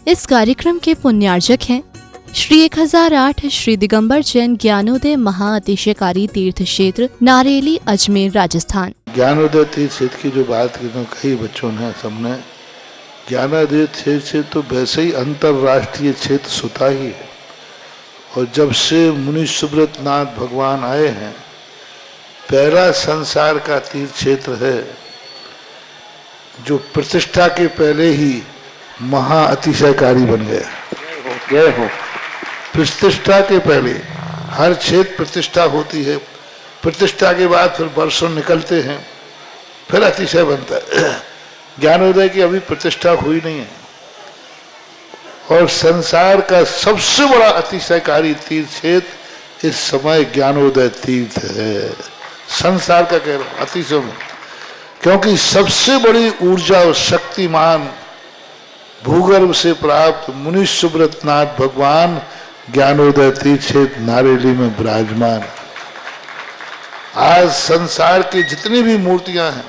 इस कार्यक्रम के पुण्यार्जक हैं श्री 1008 श्री दिगंबर जैन ज्ञानोदय महाअतिशयकारी तीर्थ क्षेत्र नारेली अजमेर राजस्थान। ज्ञानोदय तीर्थ क्षेत्र की जो बात की तो कई बच्चों ने सबने ज्ञानोदय तीर्थ क्षेत्र तो वैसे ही अंतर्राष्ट्रीय क्षेत्र सुता ही है। और जब से मुनि सुब्रत नाथ भगवान आए हैं, पहला संसार का तीर्थ क्षेत्र है जो प्रतिष्ठा के पहले ही महा अतिशयकारी बन गया। जय हो। प्रतिष्ठा के पहले हर क्षेत्र प्रतिष्ठा होती है, प्रतिष्ठा के बाद फिर वर्षों निकलते हैं, फिर अतिशय बनता है। ज्ञानोदय की अभी प्रतिष्ठा हुई नहीं है। और संसार का सबसे बड़ा अतिशयकारी तीर्थ क्षेत्र इस समय ज्ञानोदय तीर्थ है। संसार का कह रहा हूं अतिशय में, क्योंकि सबसे बड़ी ऊर्जा और शक्तिमान भूगर्भ से प्राप्त मुनि सुब्रत नाथ भगवान ज्ञानोदय तीर्थ क्षेत्र नारेली में विराजमान। आज संसार की जितनी भी मूर्तियां हैं,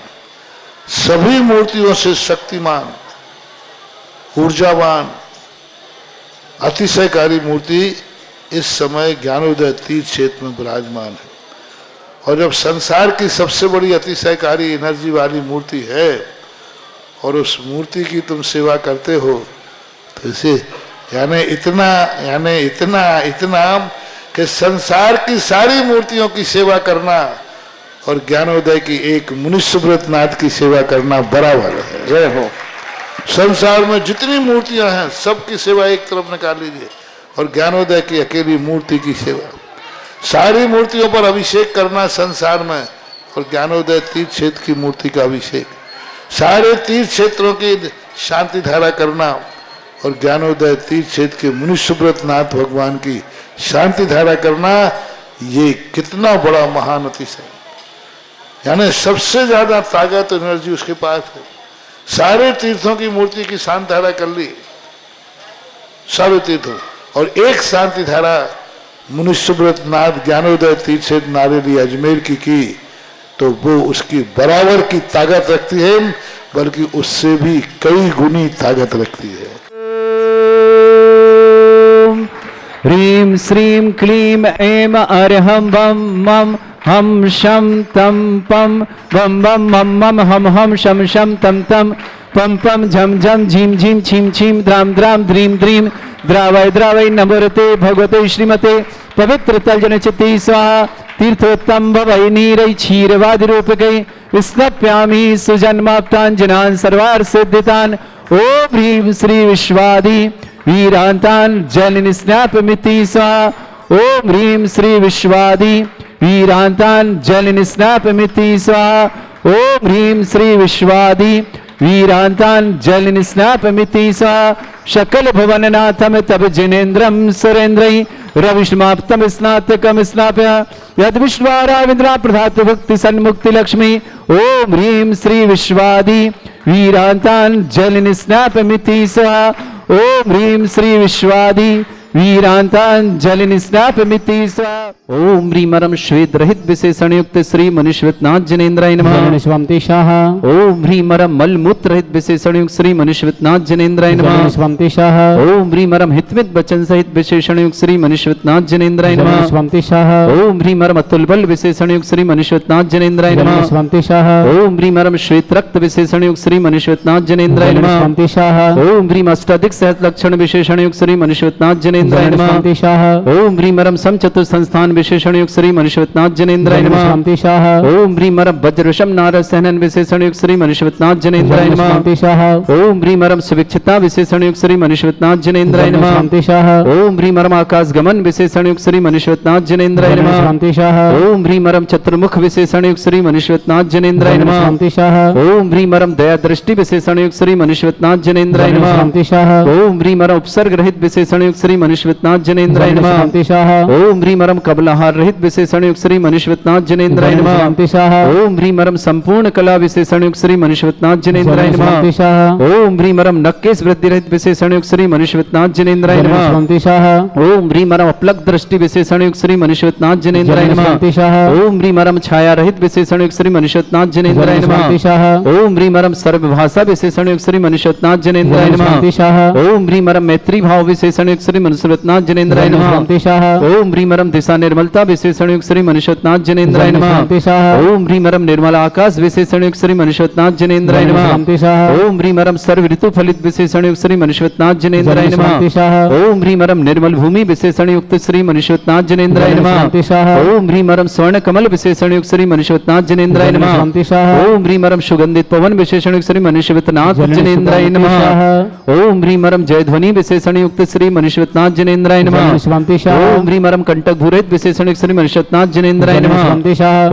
सभी मूर्तियों से शक्तिमान, ऊर्जावान, अतिशयकारी मूर्ति इस समय ज्ञानोदय तीर्थ क्षेत्र में विराजमान है। और जब संसार की सबसे बड़ी अतिशयकारी एनर्जी वाली मूर्ति है और उस मूर्ति की तुम सेवा करते हो, तो इसे यानी इतना कि संसार की सारी मूर्तियों की सेवा करना और ज्ञानोदय की एक मुनि सुब्रत नाथ की सेवा करना बराबर है। जय हो। संसार में जितनी मूर्तियां हैं सबकी सेवा एक तरफ निकाल लीजिए और ज्ञानोदय की अकेली मूर्ति की सेवा। सारी मूर्तियों पर अभिषेक करना संसार में और ज्ञानोदय तीर्थ क्षेत्र की मूर्ति का अभिषेक। सारे तीर्थ क्षेत्रों की शांति धारा करना और ज्ञानोदय तीर्थ क्षेत्र के मुनि सुब्रत नाथ भगवान की शांति धारा करना, ये कितना बड़ा महान अतिशय। यानी सबसे ज्यादा ताकत एनर्जी उसके पास है। सारे तीर्थों की मूर्ति की शांति धारा कर ली, सारे तीर्थों, और एक शांति धारा मुनि सुब्रत नाथ ज्ञानोदय तीर्थ क्षेत्र नारेली अजमेर की तो वो उसकी बराबर की ताकत रखती है, बल्कि उससे भी कई गुनी ताकत रखती है। ह्रीं श्रीं क्लीं ऐं अर्हं बम मम हम शम तम पम बम बम मम मम हम हम शम शम तम तम पम पम झम झम झीम झीम छीम छीम द्राम द्राम द्रीम द्रीम द्रावय द्रावय नमोरते भगवते श्रीमते पवित्र तलजन चित्ती स्वाहा तीर्थोत्तम भवै नीरै क्षीरवादि रूपकै स्नप्यामि सुजन्माप्ताञ्जनान् सर्वार्थ सिद्धितान्। ओम ह्रीं श्री विश्वादि वीरान्तान् जल स्नापमिति स्वाहा। ओम ह्रीं श्री विश्वादि वीरान्तान् जल स्नापमिति स्वाहा। ओम ह्रीं श्री विश्वादि वीरान्तान् जल स्नापमिति स्वाहा। शकल भुवननाथम तब जिनेन्द्रम सुरेन्द्रै रविष्माप्तम स्नातकम स्नाप्य यद विश्वाराविंद्रा प्रधातु भक्ति सन्मुक्ति लक्ष्मी। ओम ह्रीं श्री विश्वादि वीरान्तान् जल स्नापमिति स्वाहा। ओम ह्रीं श्री विश्वादि वीरान्तान् जल स्नापमिति स्वाहा। ओम ह्रीमरम श्वेत रहित विशेषण युक्त श्री मनुष्यवत नाथ जनेन्द्राय नमः। स्वामतेशाह। ओम ह्रीमरम मल मूत्र रहित विशेषण युक्त श्री मनुष्यवत नाथ जनेन्द्राय नमः। स्वामतेशाह। ओम ह्रीमरम हितमित वचन सहित विशेषण युक्त श्री मनुष्यवत नाथ जनेन्द्राय नमः। स्वामतेशाह। ओम ह्रीमरम अतुल बल विशेषण युक्त श्री मनुष्यवत नाथ जनेन्द्राय नमः। स्वामतेशाह। ओम ह्रीमरम श्वेत रक्त विशेषण युक्त श्री मनुष्यवत नाथ जनेन्द्राय नमः। स्वामतेशाह। ओम ह्रीम अष्टाधिक सहस्र लक्षण विशेषण युक्त श्री मनुष्यवत नाथ जनेन्द्राय नमः। स्वामतेशाह। ओम ह्रीमरम समचतुर संस्थान विशेषण युक्त श्री मनुष्यवत नाथ जनेन्द्राय नमः। स्वामतेशाह। ओम ह्रीमरम वज्रवशम नारद सहनन विशेषण युक्त श्री मनुष्यवत नाथ जनेन्द्राय नमः। स्वामतेशाह। ओम ह्रीमरम सुविक्षिता विशेषण युक्त श्री मनुष्यवत नाथ जनेन्द्राय नमः। स्वामतेशाह। ओम ह्रीमरम आकाश गमन विशेषण युक्त श्री मनुष्यवत नाथ जनेन्द्राय नमः। स्वामतेशाह। ओम ह्रीमरम चतुर्मुख विशेषण युक्त श्री मनुष्यवत नाथ जनेन्द्राय नमः। स्वामतेशाह। ओम ह्रीमरम दया दृष्टि विशेषण युक्त श्री मनुष्यवत नाथ जनेन्द्राय नमः। स्वामतेशाह। ओम ह्रीमरम उपसर्ग रहित विशेषण युक्त श्री मनुष्यवतनाथ जनेन्द्राय नमः। ओम ह्रीं मरम कबलाहार रहित विशेषण युक्त श्री मनुष्यवतनाथ जनेन्द्राय नमः। ओम ह्रीं मरम संपूर्ण कला विशेषण युक्त श्री मनुष्यवतनाथ जनेन्द्राय नमः। ओम ह्रीं मरम नक्केश वृद्धि रहित विशेषण युक्त श्री मनुष्यवतनाथ जनेन्द्राय नमः। ओम ह्रीं मरम अपलक दृष्टि विशेषण युक्त श्री मनुष्यवतनाथ जनेन्द्राय नमः। ओम ह्रीं मरम छाया रहित विशेषण युक्त श्री मनुष्यवतनाथ जनेन्द्राय नमः। ओम ह्रीं मरम सर्वभाषा विशेषण युक्त श्री मनुष्यवतनाथ जनेन्द्राय नमः। ओम ह्रीं मरम मैत्री भाव विशेषण युक्त श्री मनुष्यवतनाथ जनेन्द्राय नमः। ओम ह्रीं मरम दिशा निर्मलता विशेषण युक्त श्री मनुष्यवतनाथ जनेन्द्राय नमः। ओम ह्रीं मरम निर्मल आकाश विशेषण युक्त श्री मनुष्यवतनाथ जनेन्द्राय नमः। ओम ह्रीं मरम सर्व ऋतु फलित विशेषण युक्त श्री मनुष्यवतनाथ जनेन्द्राय नमः। ओम ह्रीं मरम निर्मल भूमि विशेषण युक्त श्री मनुष्यवतनाथ जनेन्द्राय नमः। ओम ह्रीं मरम स्वर्ण कमल विशेषण युक्त श्री मनुष्यवतनाथ जनेन्द्राय नमः। ओम ह्रीं मरम सुगंधित पवन विशेषण युक्त श्री मनुष्यवतनाथ जनेन्द्राय नमः। ओम ह्रीं मरम जय ध्वनि विशेषण युक्त श्री मनुष्यवतनाथ जनेन्द्राय नमः। ओम ह्रीं मरम कंटक भूरित विशेषण युक्त श्री मनुष्यवतनाथ जनेन्द्राय नमः।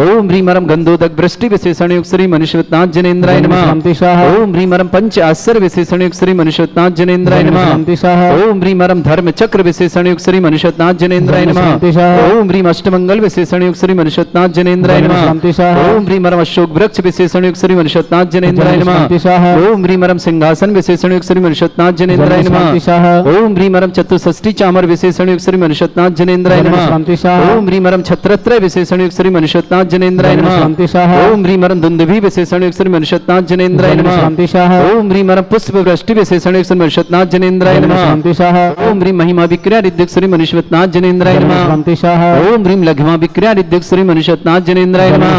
ओम ह्रीं मरम गंधोदक वृष्टि विशेषण युक्त श्री मनुष्यवतनाथ जनेन्द्राय नमः। ओम ह्रीं मरम पंच आश्चर्य विशेषण युक्त श्री मनुष्यवतनाथ जनेन्द्राय नमः। ओम ह्रीं मरम धर्म चक्र विशेषण युक्त श्री मनुष्यवतनाथ जनेन्द्राय नमः। ओम ह्रीं अष्टमंगल विशेषण युक्त श्री मनुष्यवतनाथ जनेन्द्राय नमः। ओम ह्रीं मरम अशोक वृक्ष विशेषण युक्त श्री मनुष्यवतनाथ जनेन्द्राय नमः। ओम ह्रीं मरम सिंहासन विशेषण युक्त श्री मनुष्यवतनाथ जनेन्द्राय नमः। ओम ह्रीं मरम चतुष्षष्ठी चामर विशेषण युक्त श्री मनुष्यवतनाथ जनेन्द्राय नमः। ओम ह्रीं मरम छत्रत्रय विशेषण युक्त श्री मनुष्यवतनाथ जनेन्द्राय नमः। ओम ह्रीं मरम दुंदुभि विशेषण युक्त श्री मनुष्यवतनाथ जनेन्द्राय नमः। ओम ह्रीं मरम पुष्प वृष्टि विशेषण युक्त श्री मनुष्यवतनाथ जनेन्द्राय नमः। ओम ह्रीं महिमा विक्रिया रिद्धिक श्री मनुष्यवतनाथ जनेन्द्राय नमः। ओम ह्रीं लघिमा विक्रिया रिद्धिक श्री मनुष्यवतनाथ जनेन्द्राय नमः।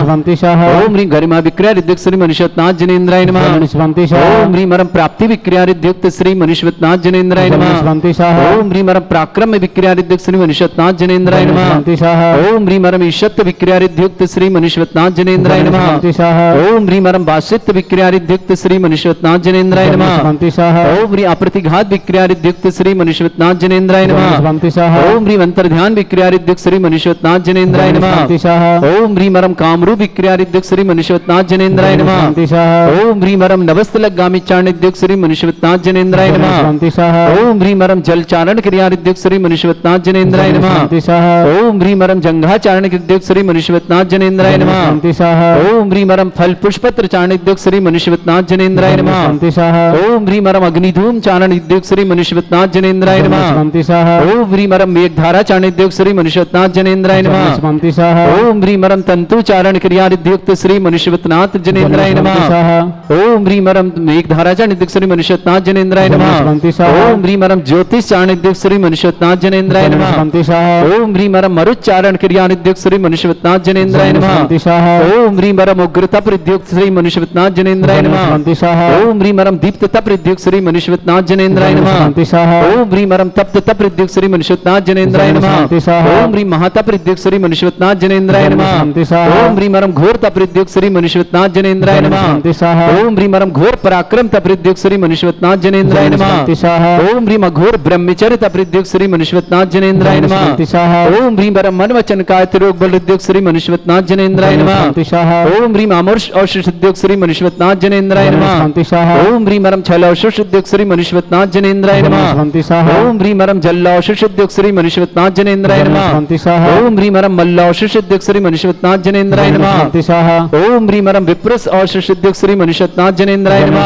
ओम ह्रीं गरिमा विक्रिया रिद्धिक श्री मनुष्यवतनाथ जनेन्द्राय नमः। ओम ह्रीं मरम प्राप्ति विक्रिया रिद्युक्त श्री मनुष्यवतनाथ जनेन्द्राय नमः। ओम ह्रीं मरम पराक्रम विक्रिया रिद्युक्त श्री मनुष्यवतनाथ जनेन्द्राय नमः। ओम ह्रीं मरम ईशत्व विक्रिया रिद्युक्त श्री मनुष्यवतनाथ जनेन्द्राय नमः। ओम ह्रीं मरम बासित्व विक्रिया रिद्युक्त श्री मनुष्यवतनाथ जनेन्द्राय नमः। ओम ह्रीं अप्रतिघात विक्रिया रिद्युक्त श्री मनुष्यवतनाथ जनेन्द्राय नमः। ओम ह्रीं अंतर्ध्यान विक्रिया रिद्युक्त श्री मनुष्यवतनाथ जनेन्द्राय नमः। ओम ह्रीं मरम कामरूप विक्रिया रिद्युक्त श्री मनुष्यवतनाथ जनेन्द्राय नमः। ओम ह्रीं मरम नवस्तलगामी चारणिद्युक्त श्री मनुष्यवतनाथ जनेन्द्राय नमः। ओम ह्रीं मरम जल चारण क्रिया रिद्युक्त श्री मनुष्यवतनाथ जनेन्द्राय नमः। ओम ह्रीं मरम जंघा चारण रिद्युक्त श्री मनुष्यवतनाथ जनेन्द्राय नमः। ओम ह्रीं मरम फल पुष्पत्र चारण रिद्युक्त श्री मनुष्यवतनाथ जनेन्द्राय नमः। ओम ह्रीं मरम अग्निधूम चारण रिद्युक्त श्री मनुष्यवतनाथ जनेन्द्राय नमः। ओम ह्रीं मरम मेघधारा चारण रिद्युक्त श्री मनुष्यवतनाथ जनेन्द्राय नमः। ओम ह्रीं मरम तंतु चारण क्रिया रिद्युक्त श्री मनुष्यवतनाथ जनेन्द्राय नमः। ओम ह्रीं मरम मेघधारा चारण रिद्युक्त श्री मनुष्यवतनाथ जनेन्द्राय नमः। ओम ह्रीं मरम ज्योतिष चारण रिद्युक्त श्री मनुष्यवतनाथ जनेन्द्राय नमः। ओम ह्रीं मरम मरुच्चारण क्रिया रिद्युक्त श्री मनुष्यवतनाथ जनेन्द्राय नमः। ओम ह्रीं मरम उग्र तप रिद्युक्त श्री मनुष्यवतनाथ जनेन्द्राय नमः। ओम ह्रीं मरम दीप्त तप रिद्युक्त श्री मनुष्यवतनाथ जनेन्द्राय नमः। ओम ह्रीं मरम तप्त तप रिद्युक्त श्री मनुष्यवतनाथ जनेन्द्राय नमः। ओम ह्रीं महातप रिद्युक्त श्री मनुष्यवतनाथ जनेन्द्राय नमः। ओम ह्रीं मरम घोर तप रिद्युक्त श्री मनुष्यवतनाथ जनेन्द्राय नमः। ओम ह्रीं मरम घोर पराक्रम तप रिद्युक्त श्री मनुष्यवतनाथ जनेन्द्राय नमः। ओम ह्रीं घोर ब्रह्मचर्य तप रिद्युक्त श्री मनुष्यवतनाथ जनेन्द्राय नमः। ओम ह्रीं मरम मन वचन काय रोग बल रिद्युक्त श्री मनुष्यवतनाथ जनेन्द्राय नमः। ओम ह्रीं अमर्ष औषध रिद्युक्त श्री मनुष्यवतनाथ जनेन्द्राय नमः। ओम ह्रीं मरम छल औषध रिद्युक्त श्री मनुष्यवतनाथ जनेन्द्राय नमः। ओम ह्रीं मरम जल औषध रिद्युक्त श्री मनुष्यवतनाथ जनेन्द्राय नमः। ओम ह्रीं मरम मल्ल औषध रिद्युक्त श्री मनुष्यवतनाथ जनेन्द्राय नमः। ओम ह्रीं मरम विप्रस औषध रिद्युक्त श्री मनुष्यवतनाथ जनेन्द्राय नमः।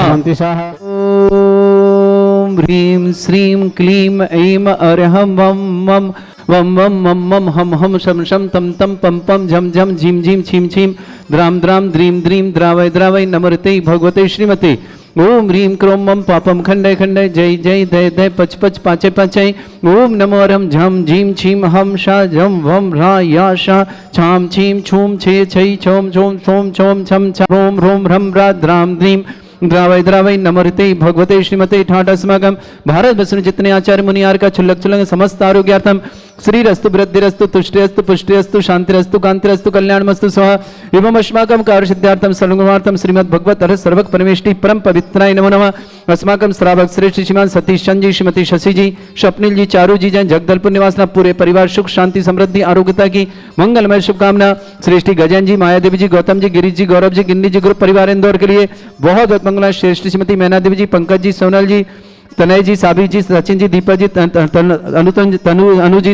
ओम ह्रीं श्रीं क्लीं ऐं अरहं वं मं वम वम मम मम हम हम शम शम तम तम पम पम झम झम झीम झीम छीम छीम द्राम द्राम द्रीम द्रीम द्रावय द्रावय नमरते भगवते श्रीमते। ओम ह्रीं क्रोम मम पापम खंडय खंडय जय जय दय दय पच पच पाचे पाचय। ओम नमो अरहम झम झीम छीम हम शा झम वम रा या शा छाम छीम छूम छे छै छोम छोम छोम छोम छम छम रोम रोम ह्रम रा द्राम द्रीम द्रावय द्रावय नमरते भगवते श्रीमते। ठाट अस्माकं भारत वर्ष जितने आचार्य मुनियार का छुल्लक छुल्लक समस्त आरोग्यार्थम श्रीरस्तु वृद्धिरस्तु तुष्टिरस्तु पुष्टिरस्तु शांतिरस्तु कांतिरस्तु कल्याणमस्तु स्वाहा। एवं अस्माकं कार्य सिद्धार्थम सर्वगुणार्थम श्रीमद् भगवत हर सर्वक परमेष्टि परम पवित्राय नमो नमः। अस्माकं श्रावक श्रेष्ठ श्रीमान सतीश चंद जी, श्रीमती शशि जी, स्वप्निल जी, चारू जी जैन जगदलपुर निवासना पूरे परिवार सुख शांति समृद्धि आरोग्यता की मंगलमय शुभकामना। श्रेष्ठी गजन जी, माया देवी जी, गौतम जी, गिरीश जी, गौरव जी, गिन्नी जी ग्रुप परिवार इंदौर के लिए बहुत बहुत मंगला। श्रेष्ठ श्रीमती मैना देवी जी, पंकज जी, सोनल जी, तनय जी, साबी जी, सचिन जी, दीपक जी,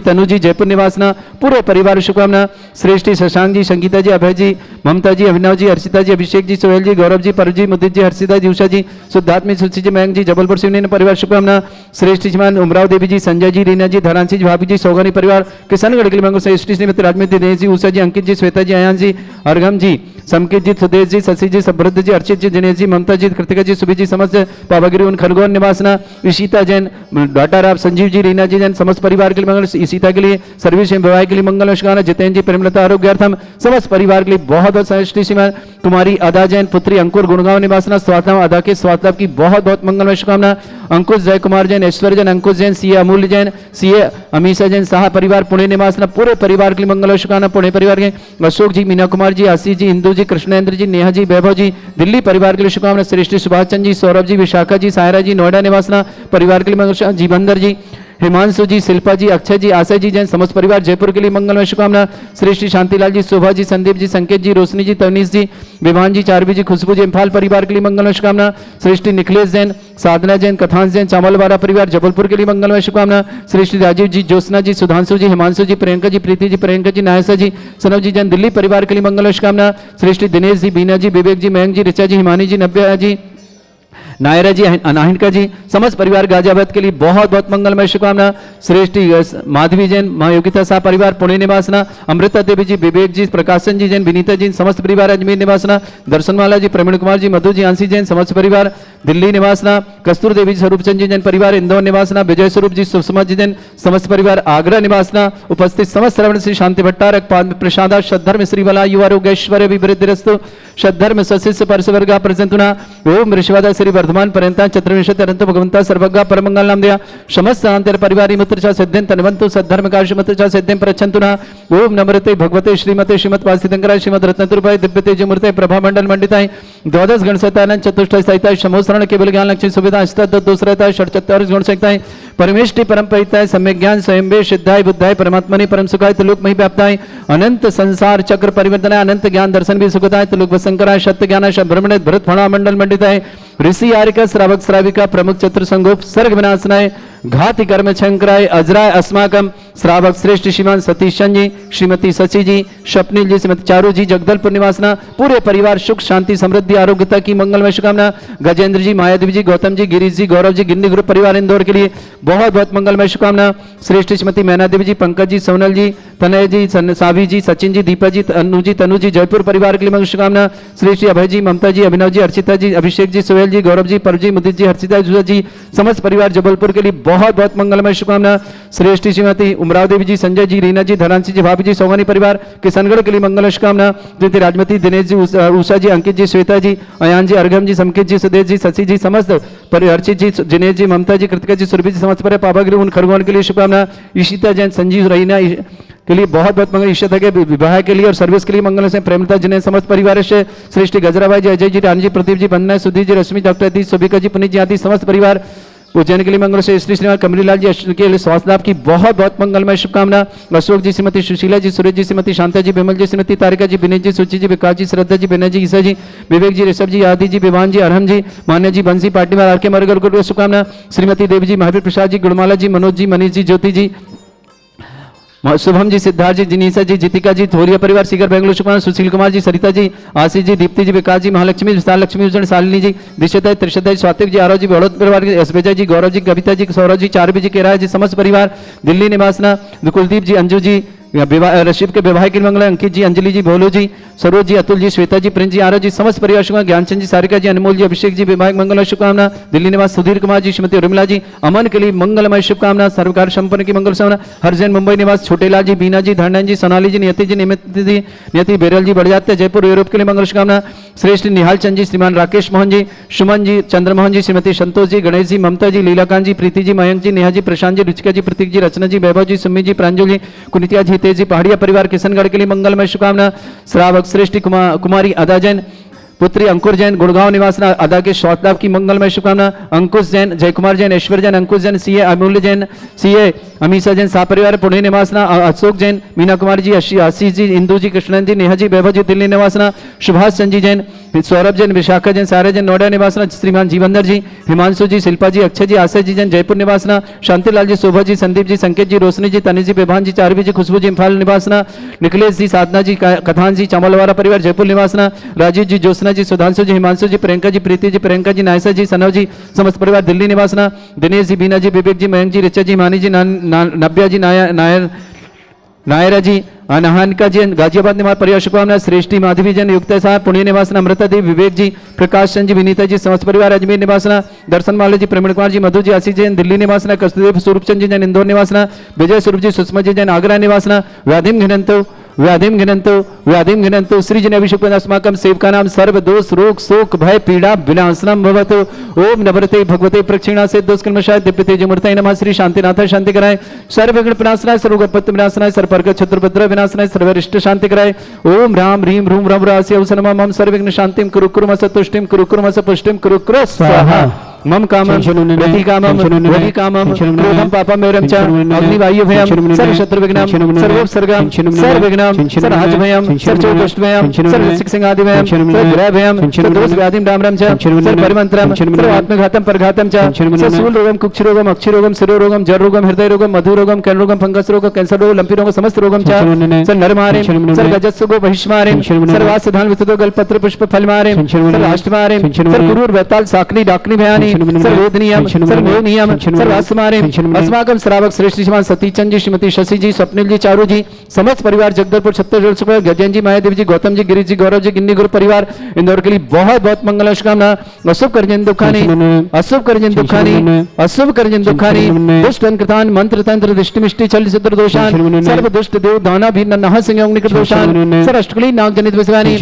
अनु जी जयपुर निवासना पूरे परिवार शुभकामना। श्रेष्ठी शशांक जी, संगीता जी, अभय जी, ममता जी, अभिनव जी, हर्षिता जी, अभिषेक जी, सोहेल जी, गौरव जी, परव जी, मुदित जी, हर्षिता जी, उषा जी, शुद्धात्मी, सुचि जी, मयंक जी, जबलपुर शिवनी परिवार शुभकामना। श्रेष्ठी श्रीमान उमराव देवी जी, संजय जी, रीना जी, धरांशी जी, भाभी जी, सौगनी परिवार किशनगढ़ के मंगल। श्रेष्ठी श्रीमती राजमती दिनेश जी, उषा जी, अंकित जी, श्वेता जी, अयान जी, अर्घम जी, समकित जी, सुदेश जी, शशि जी, समृद्ध जी, अर्चित जी, दिनेश जी, ममता जी, कृतिका जी, सुबी जी, समस्त पावागिरी उन खरगोन निवासना। ईशिता जैन, डाटा राव, संजीव जी, रीना जी जैन, समस्त परिवार के लिए मंगल। ईशिता के लिए सर्विस एवं विवाह के लिए मंगल शुभकामना। जितेंद्र जी, प्रेमलता आरोग्यार्थम समस्त परिवार के लिए बहुत बहुत श्रेष्ठी श्रीमान कुमारी अदा जैन, पुत्री अंकुर, गुड़गांव निवासना, स्वास्थ्य अदा के स्वास्थ्य की बहुत बहुत मंगलमय शुभकामना। अंकुश जय कुमार जैन, ऐश्वर्य जैन, अंकुश जैन, सीए अमूल्य जैन, सीए अमीशा जैन, साहा परिवार पुणे निवासना पूरे परिवार के लिए मंगल शुभकामना। पुणे परिवार के अशोक जी, मीना कुमार जी, आशीष जी, इंदू जी, कृष्णेंद्र जी, नेहा जी, वैभव जी, दिल्ली परिवार के लिए शुभकामना। श्रेष्ठी सुभाष चंद्र जी, सौरभ जी, विशाखा जी, सायरा जी, नोएडा निवासना परिवार के लिए मंगल। जीवंदर जी, हिमांशु जी, शिल्पा जी, अक्षय जी, आशय जी जैन, समस्त परिवार जयपुर के लिए मंगलमय शुभकामना। श्रेष्ठी शांतिलाल जी, शोभा जी, संदीप जी, संकेत जी, रोशनी जी, तवनीश जी, विभान जी, चारवी जी, खुशबू जी, इम्फाल परिवार के लिए मंगलमय शुभकामना। श्रेष्ठी निखिलेश जैन, साधना जैन, कथांश जैन, चावलवाड़ा परिवार जबलपुर के लिए मंगलमय शुभकामना। श्रेष्ठी राजीव जी, ज्योत्सना जी, सुधांशु जी, हिमांशु जी, प्रियंका जी, प्रीति जी, प्रियंका जी, नायसा जी, सनव जी जैन, दिल्ली परिवार के लिए मंगलमय शुभकामना। श्रेष्ठी दिनेश जी, बीना जी, विवेक जी, मयंक जी, ऋचा जी, हिमानी जी, नव्या जी, नायरा जी, अनाहिका जी, समस्त परिवार गाजियाबाद के लिए बहुत बहुत मंगलमय शुभकामना। श्रेष्ठी माधवी जैन, मां योगिता शाह परिवार पुणे निवासना। अमृता देवी जी, विवेक जी, प्रकाशन जी जैन, विनीता जी, समस्त परिवार अजमेर निवासना। दर्शनमाला जी, प्रवीण कुमार जी, मधु जी, आंसी जैन, समस्त परिवार दिल्ली निवासना। कस्तूर देवी जी, स्वरूप चंद जी जैन परिवार इंदौर निवासना। विजय स्वरूप जी, सुषमा जी जैन, समस्त परिवार आगरा निवासना। उपस्थित समस्त श्रवण श्री शांति भट्टारक प्रसादा श्रद्धर्म श्री वला युवारोग्यश्वर्य विवृद्धिरस्तु श्रद्धर्म सशिष्य परसवर्गा प्रजंतुना ओम ऋषवादा श्री वर्धमान पर्यंता चतुर्विंशति अनंत भगवंता सर्वज्ञा परमंगल नाम दिया समस्त अंतर परिवारी मित्र चा सिद्धिं तनवंतु सद्धर्म काश मित्र चा सिद्धिं प्रचंतुना ओम नमृते भगवते श्रीमते श्रीमद वासिदंकराय श्रीमद रत्नतुरपाय दिव्य तेज मूर्ते प्रभा मंडल मंडिताय द्वादश गण सहितानंद चतुष्टय सहिताय समोसरण केवल ज्ञान लक्ष्मी सुविधा अष्टद दूसरताय षट्चत्वारिश गुण सहिताय परमेष्टि परम परिताय सम्यक ज्ञान स्वयं सिद्धाय बुद्धाय परमात्मने परम सुखाय त्रिलोक मही व्याप्ताय अनंत संसार चक्र परिवर्तनाय अनंत ज्ञान दर्शन भी सुखदाय त्रिलोक वसंकराय सत्य ज्ञान ब्रह्मणे भरत फणा मंडल मंडिताय ऋषि आर्यका श्रावक श्राविका प्रमुख चतुर संगोप सर्ग विनाशनाय घाति कर्म शंकराय अजराय अस्माकम श्रावक श्रेष्ठ श्रीमान सतीश जी श्रीमती शशि जी स्वप्निल जी श्रीमती चारू जी जगदलपुर निवासना पूरे परिवार सुख शांति समृद्धि आरोग्यता की मंगलमय शुभकामना। गजेंद्र जी मायादेवी जी गौतम जी गिरीश जी गौरव जी गिन्नी ग्रुप परिवार इंदौर के लिए बहुत बहुत मंगलमय शुभकामना। श्रेष्ठ श्रीमती मैना देवी जी पंकज जी सोनल जी तनय जी सावी जी सचिन जी दीपा जी तनु जी जयपुर परिवार के लिए मंगल शुभकामना। श्रेष्ठ अभय जी ममता जी अभिनव जी अर्चिता जी अभिषेक जी सोहेल जी गौरव जी परव जी मुदित जी हर्षिता जी समस्त परिवार जबलपुर के लिए बहुत बहुत मंगलमय शुभकामना। श्रेष्ठ श्रीमती उमराव देवी जी संजय जी रीना जी धरांशी जी भाभी जी सौगानी परिवार किशनगढ़ के लिए मंगल शुभकामना। श्रीमती राजमती दिनेश जी उषा जी अंकित जी श्वेता जी अयान जी अर्घम जी समकित जी सुदेश जी शशि जी समस्त हर्षित जी जिनेश जी ममता जी कृतिका जी सुरभि जी समस्त परिवार पापागिरी उन खरगोन के लिए शुभकामना। ईशिता जैन संजीव रहीना के लिए बहुत बहुत मंगल। ईशिता के विवाह के लिए और सर्विस के लिए मंगल से प्रेमलता जिन्हें समस्त परिवार से श्रेष्ठ गजराबाई जी अजय जी रानी जी प्रदीप जी वंदना सुधीर जी रश्मि डॉक्टर दी सुभिका जी पुनीत जी आदि समस्त परिवार उज्जैन के लिए मंगल से श्री श्रीमान कमरीलाल जी के लिए स्वास्थ्य लाभ की बहुत बहुत मंगलमय शुभकामना। अशोक जी श्रीमती सुशीला जी सुरेश जी श्रीमती शांता जी विमल जी श्रीमती तारिका जी विनीत जी सुचि जी विकास जी श्रद्धा जी विनय जी ईसा जी विवेक जी ऋषभ जी आदि जी विवान जी अरहम जी मान्य जी बंसी पार्टी आर के मरगल को शुभकामना। श्रीमती देवी जी महावीर प्रसाद जी गुड़माला जी मनोज जी मनीष जी ज्योति जी शुभम जी सिद्धार्थ जी जिनीसा जी जितिका जी थोरिया परिवार सीकर बेंगलुरु शुभकामना। सुशील कुमार जी सरिता जी आशीष जी दीप्ति जी विकास जी महालक्ष्मी विशाल लक्ष्मी भूषण शालिनी जी दिशता त्रिशता जी स्वातिक जी आरव जी बड़ौद परिवार के एसबेजा जी गौरव जी कविता जी सौरभ जी चारबी जी केराय जी समस्त परिवार दिल्ली निवासना। कुलदीप जी अंजू जी ऋषभ के विवाह की मंगल अंकित जी अंजलि जी भोलू जी सरोज जी अतुल जी श्वेता जी प्रिंस जी आरव जी समस्त परिवार शुभकामना। ज्ञानचंद जी सारिका जी अनमोल जी अभिषेक जी विवाह मंगल शुभकामना। दिल्ली निवास सुधीर कुमार जी श्रीमती उर्मिला जी अमन के लिए मंगलमय शुभकामना। सर्वकार संपन्न की मंगल शुभकामना। हरजैन मुंबई निवास छोटेलाल जी बीना जी धरनैन जी सोनाली जी नियति जी नियति बेरल जी बढ़ जयपुर यूरोप के लिए मंगल शुभकामना। श्रेष्ठ निहाल चंद जी श्रीमान राकेश मोहन जी सुमन जी चंद्रमोहन जी श्रीमती संतोष जी गणेश जी ममता जी लीलाकांत जी प्रीति जी मयंक जी नेहा जी प्रशांत जी रुचिका जी प्रतीक जी रचना जी वैभव जी सुमी जी प्रांजल जी कुनितिया जी तेज जी पहाड़िया परिवार किशनगढ़ के लिए मंगलमय शुभकामना। श्रावक श्रेष्ठी कुमारी अदा जैन पुत्री अंकुर जैन गुड़गांव निवासना अदा के शौत लाभ की मंगलमय शुभकामना। अंकुश जैन, जयकुमार जैन, ऐश्वर्य जैन, अंकुश जैन, सीए अमूल्य जैन, सीए अमीषा जैन, सापरिवार पुणे निवासना। अशोक जैन, मीना कुमार जी, आशीष जी, इंदू जी, कृष्णन जी, नेहा जी, वैभव जी, दिल्ली निवासना। सुभाष चंद जी जैन, सौरभ जैन, विशाखा जैन, सारे जैन, नोएडा निवासना। श्रीमान जीवंदर जी, हिमांशु जी, शिल्पा जी, अक्षय जी, आशय जी जैन, जयपुर निवासना। शांतिलाल जी, शोभा जी, संदीप जी, संकेत जी, रोशनी जी, तनी जी, विभान जी, चारवी जी, खुशबू जी, इम्फाल निवासना। निखिलेश जी, साधना जी, कथान जी, चामलवाड़ा परिवार जयपुर निवासना। राजीव जी, ज्योत्सना जी, सुधांशु जी, हिमांशु जी, प्रियंका जी, प्रीति जी, प्रियंका जी, नायसा जी, सनव जी, समस्त परिवार दिल्ली निवासना। दिनेश जी, बीना जी, विवेक जी, मयंक जी, रिचा जी, मानी जी, नव्या जी, नायरा जी, अनहानिका जी, गाजियाबाद निवास परिवार शुभकामना। श्रेष्ठी माधवी जन, युक्ता साहब पुणे निवासना। अमृता देवी, विवेक जी, प्रकाश चंद जी, विनीता जी, समस्त परिवार अजमेर निवासना। दर्शन माले जी, प्रवीण कुमार जी, मधु जी, आशीष जैन, दिल्ली निवासना। कस्तूरदेव स्वरूप चंद जी जैन, इंदौर निवासना। विजय स्वरूप जी, सुषमा जी जैन, आगरा निवासना। व्याधिम घिनंतो श्री जन अभिषेक अस्माकं सेवका नाम सर्व दोष रोग शोक भय पीड़ा विनाशनम भवतु। ओम नवरते भगवते प्रक्षिणा से दोषकर्मशाय दिव्य तेज मूर्तये नमः। श्री शांतिनाथ शांति कराय, सर्व विघ्न विनाशनाय, सर्वगपत्ति विनाशनाय, सर्वपर्ग छत्रपत्र विनाशनाय, सर्वरिष्ट शांति कराय। ओम राम ह्रीं रूम रम रास्य अवसनम मम सर्वविघ्न शांतिम कुरु कुरु मस तुष्टिम कुरु कुरु मस पुष्टिम कुरु कुरु स्वाहा। मम कामं रति कामं रति कामं क्रोधं पापं मेरं च अग्निवायु भयं सर्व शत्रु विघ्नं सर्वोपसर्गं सर्वविघ्नं सर्वहाज भयं सर्वोपष्ट भयं सर्वसिक सिंहादि भयं सर्वग्रह भयं सर्वदोष व्याधिं डाम्रं च सर्वपरिमन्त्रं सर्वात्मघातं परघातं च सर्वशूल रोगं कुक्षि रोगं अक्षि रोगं शिरो रोगं जर रोगं हृदय रोगं मधु रोगं कैन रोगं फंगस रोगं कैंसर रोगं लंपी रोगं समस्त रोगं च सर्वनरमारें सर्वगजस्सुगो बहिष्मारें सर्वासधान विततो गलपत्र पुष्प फलमारें सर्वाष्टमारें सर्वकुरूर वैताल साकनी डाकनी भयानि सर्वोदनियम सर्वोनियम सर्वास्मारे अस्माकं श्रावक श्रेष्ठ श्रीमान सती चंद जी, श्रीमती शशि जी, स्वप्निल जी, चारू जी, समस्त परिवार जगदलपुर छत्तीसगढ़, गजन जी, मायादेवी जी, गौतम जी, गिरीश जी, गौरव जी, गिन्नी गुरु परिवार इंदौर के लिए बहुत बहुत मंगल शुभकामना। अशुभ करजन दुखानी, अशुभ करजन दुखानी, अशुभ करजन दुखानी, दुष्ट अंकृतान मंत्र तंत्र दृष्टि मिष्टि छल सिद्ध दोषान सर्व दुष्ट देव दाना भी नह संयोग निकट दोषान सर अष्टकली नाग जनित विषगानी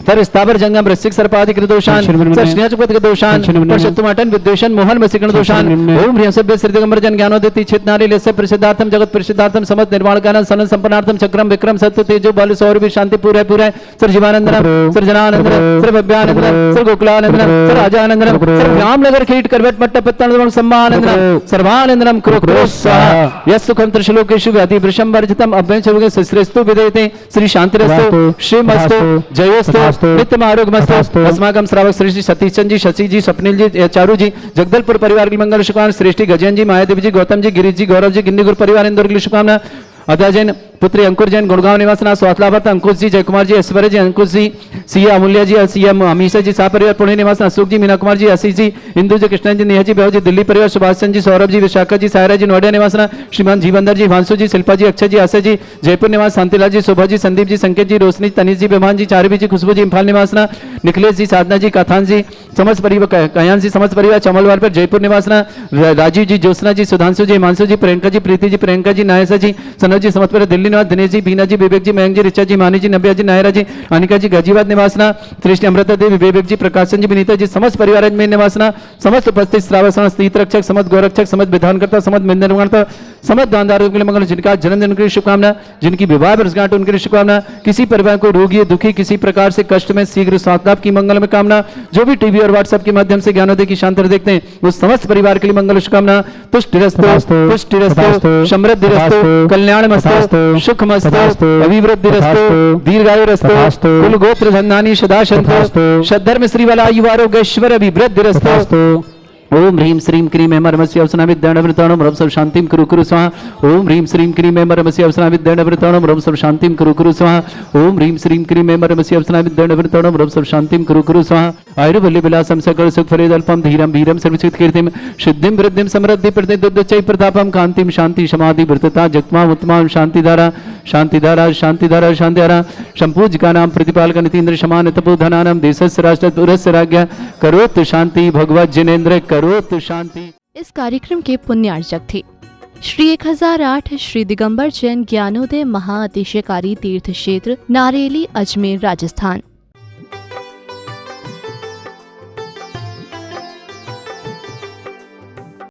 सर स्थावर जंगम रसिक सर्पादि कृत दोषान सर स्नेहचुपत कृत दोषान पर शत्रुमाटन विद्वेषण मोहन मसिकण दोषान ओम ह्रीं सभ्य श्री दिगंबर जन ज्ञानोदति चित नारी लेस्य प्रसिद्धार्थम जगत प्रसिद्धार्थम समस्त निर्माण कारण सन संपन्नार्थम चक्रम विक्रम सत्य तेजो बल सौरभि शांति पूरे पूरे sir Jeevanandanam sir Janandanam sir Bhavyanandanam sir Gokulanandanam sir Rajanandanam sir Ramnagar कीट करवट मट्ट पत्तन सम्मानंदनम सर्वानंदनम कुरु कुरु स्वाहा यस् सुखम त्रिशलोकेषु व्याधि वृषम वर्जितम अभ्यं सर्वगे सस्रेस्तु विदेते श्री शांतिरस्तु श्रीमस्तु जयोस्तु नित्यम आरोग्यमस्तु अस्माकं श्रावक श्री सतीश चंद जी, शशि जी, स्वप्निल जी, चारू जी, जगदलपुर परिवार की मंगल शुभकामना। श्रेष्ठी गजन जी, मायादेवी जी, गौतम जी, गिरीश जी, गौरव जी, गिन्नी गुरु परिवार इंदौर के लिए शुभकामना। अदा जैन, पुत्री अंकुर जैन, गुड़गांव निवासना। स्वास्थ्यलाभर्थ अंकुश जी, जयकुमार जी, ऐश्वर्य जी, अंकुश जी, सीए अमूल्य जी, सीए अमीषा जी, साह परिवार पुणे निवासना। अशोक जी, मीना कुमार जी, आशीष जी, इंदू जी, कृष्णन जी, नेहा जी, बेहू जी, दिल्ली परिवार। सुभाष चंद जी, सौरभ जी, विशाखा जी, सायरा जी, नोएडा निवासना। श्रीमान जीवंदर जी, हिमांशु जी, शिल्पा जी, अक्षय जी, आशय जी, जयपुर निवास। शांतिलाल जी, शोभा जी, संदीप जी, संकेत जी, रोशनी, तनीश जी, विभान जी, चारवी जी, खुशबू जी, इम्फाल निवासना। निखिलेश जी, साधना जी, कथान जी, समस्त परिवार कयान जी, समस्त परिवार चमलवार पर जयपुर निवासना। राजीव जी, ज्योत्सना जी, सुधांशु जी, हिमांशु जी, प्रियंका जी, प्रीति जी, प्रियंका जी, नायसा जी, सनव जी, समस्त परिवार दिल्ली निवास। दिनेश जी, बीना जी, विवेक जी, मयंक जी, रिचा जी, मानी जी, नव्या जी, नायरा जी, अनिका जी, गाजियाबाद निवासना। श्रेष्ठी अमृता देवी, विवेक जी, प्रकाश जी, विनीता जी, समस्त परिवार अजमेर निवासना। समस्त उपस्थित श्रावक समस्त तीर्थ रक्षक समस्त गौरक्षक समस्त विधानकर्ता समस्त निर्माणकर्ता समस्त दानदारों के लिए मंगल। जिनका जन्मदिन उनके लिए शुभकामना, जिनकी विवाह वर्षगांठ उनके लिए शुभकामना। किसी परिवार को रोगी दुखी किसी प्रकार से कष्ट में शीघ्र स्वास्थ्य लाभ की मंगल में कामना। जो भी टीवी और व्हाट्सएप के माध्यम से ज्ञानोदय की शांति देखते हैं उस समस्त परिवार के लिए मंगल शुभकामना। तुष्टिरस्तु पुष्टिरस्तु समृद्धिरस्तु कल्याणमस्तु सुखमस्तु अभिवृद्धिरस्तु दीर्घायुरस्तु कुल गोत्र धनानि सदा सन्तु सद्धर्म श्रीवला युवारोग्यश्वर अभिवृद्धिरस्तु। ओम ह्रीं श्रीं क्रीं ऐं परमस्य अवसना विद्याणवृताणं रम सर्व शांतिं कुरु कुरु स्वाहा। ओम ह्रीं श्रीं क्रीं ऐं परमस्य अवसना विद्याणवृताणं रम सर्व शांतिं कुरु कुरु स्वाहा। ओम ह्रीं श्रीं क्रीं ऐं परमस्य अवसना विद्याणवृताणं रम सर्व शांतिं कुरु कुरु स्वाहा। आयुर्बल्य विलासं सकल सुख फलेदल्पं धीरं भीरं सर्वसिद्ध कीर्तिं सिद्धिं वृद्धिं समृद्धि प्रतिदुच्चै प्रतापं कांतिं शांति समाधि वृतता जगत्मां उत्तमां शांतिधारा शांतिधारा शांतिधारा शांतिधारा संपूज्यका नाम प्रतिपालक नितीन्द्र समान तपोधनानां देशस्य राष्ट्रस्य राज्ञ करोतु शांति भगवत जिनेन्द्र करोतु शांति। इस कार्यक्रम के पुण्यार्चक थे श्री 1008 श्री दिगंबर जैन ज्ञानोदय महाअतिशयकारी तीर्थ क्षेत्र नारेली अजमेर राजस्थान।